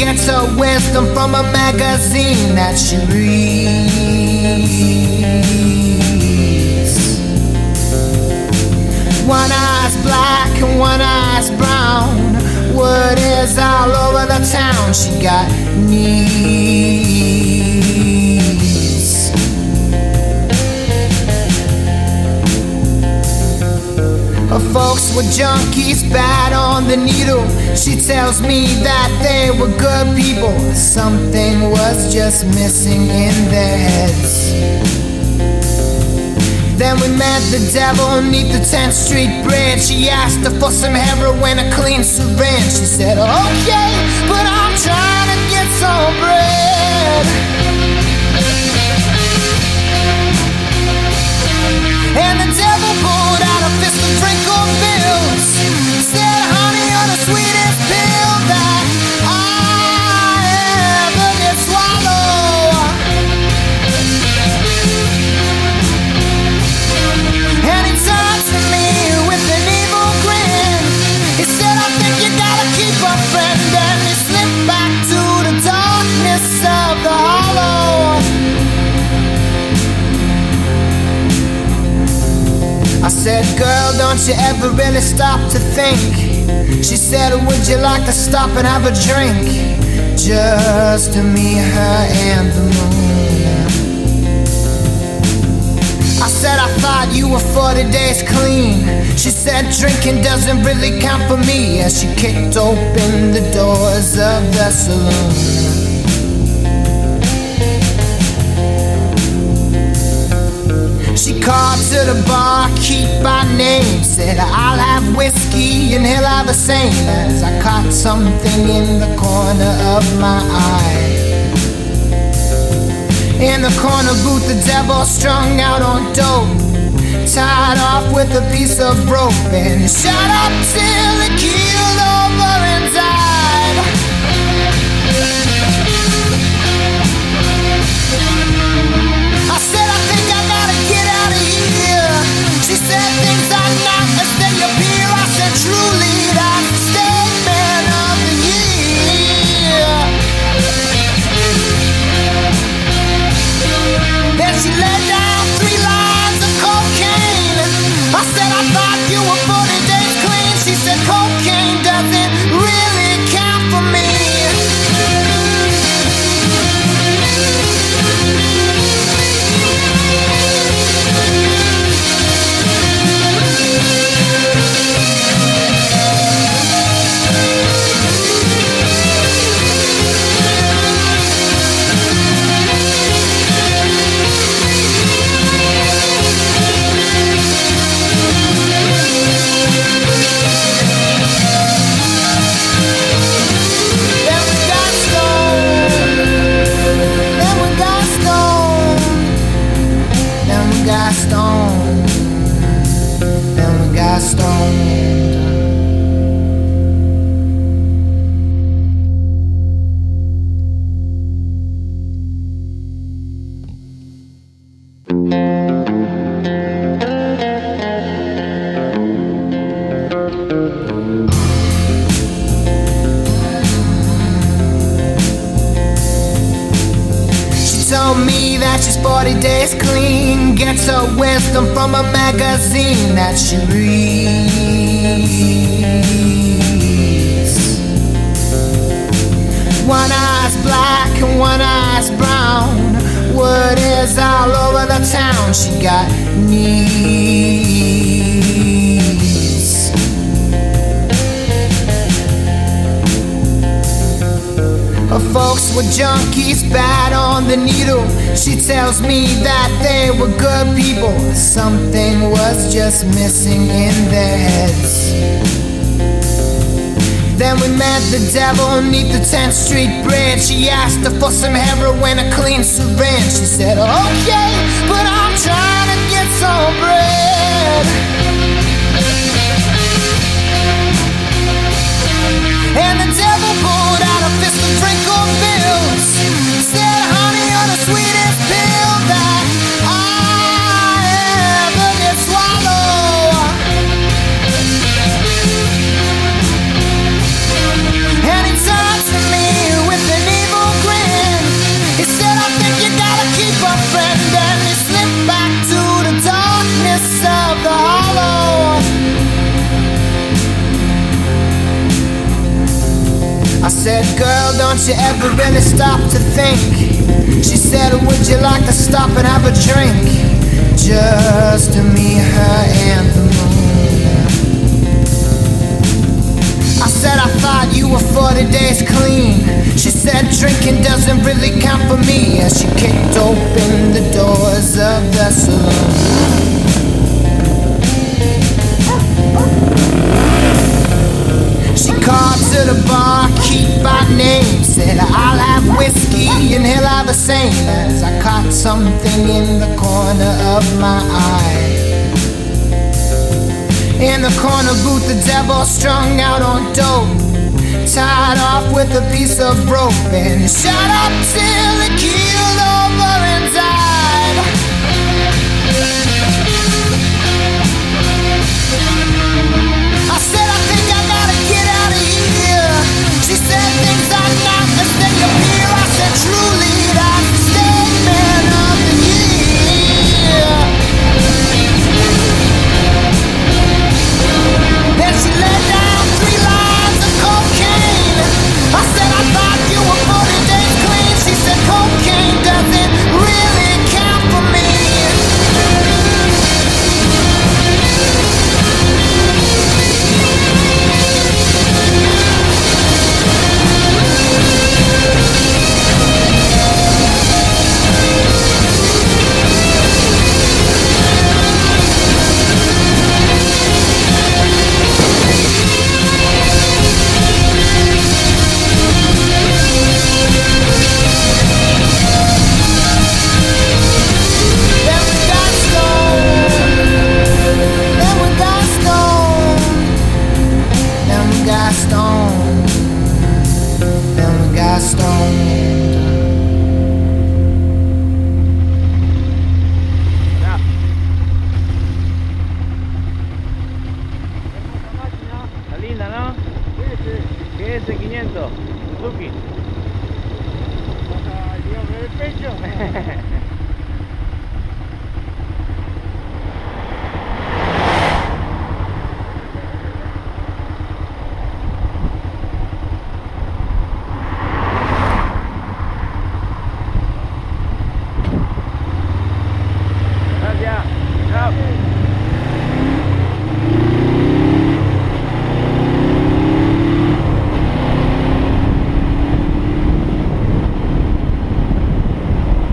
gets her wisdom from a magazine that she reads. One eye's black and one eye's brown. Word is all over the town, she got needs. Her folks were junkies, bad on the needle. She tells me that they were good people. Something was just missing in their heads. Then we met the devil neath the 10th Street Bridge. She asked her for some heroin, a clean syringe. She said, okay, but I'm trying to get some bread. And the devil pulled out a fist of wrinkled bills. Said, honey, you're the sweetest pill that I ever did swallow. And he turned to me with an evil grin. He said, I think you gotta keep a friend. And he slipped back to the darkness of the hollow. I said, girl, don't you ever really stop to think? She said, would you like to stop and have a drink? Just to me, her and the moon. I said, I thought you were 40 days clean. She said, drinking doesn't really count for me. As she kicked open the doors of the saloon. She called to the barkeep by name. Said, I'll have whiskey and he'll have the same. As I caught something in the corner of my eye. In the corner booth, the devil strung out on dope, tied off with a piece of rope, and shot up till it keeled over and died. I said, I think I gotta get out of here. She said, things are not as they appear. I said, truly, that's the statement of the year. Then she laid down 3 lines of cocaine. I said, I thought you were 40 days clean. She said, cocaine doesn't really count for me. Told me that she's 40 days clean, gets her wisdom from a magazine that she reads. One eye's black and one eye's brown. Word is all over the town, she got needs. Her folks were junkies, bad on the needle. She tells me that they were good people. Something was just missing in their heads. Then we met the devil neath the 10th Street Bridge. She asked her for some heroin, a clean syringe. She said, okay, but I'm trying to get some bread. And the devil pulled out a fist of wrinkled bills. Said, honey, you're the sweetest pill that I ever did swallow. And he turned to me with said, girl, don't you ever really stop to think? She said, would you like to stop and have a drink? Just me, her, and the moon. I said, I thought you were 40 days clean. She said, drinking doesn't really count for me, as she kicked open the doors of the saloon. She called to the bar, keep by name, said, I'll have whiskey and he'll have the same, as I caught something in the corner of my eye. In the corner booth, the devil strung out on dope, tied off with a piece of rope, and shot up till it keeled over and died. I said, I think I gotta get out of here. She said, things are not as they appear. I said, truly, that's the statement of the year. Then she laid down 3 lines of cocaine. I said, I thought you were 40 days clean. She said, cocaine doesn't really count for me. Gs 500, Suzuki. Ayúdame el pecho.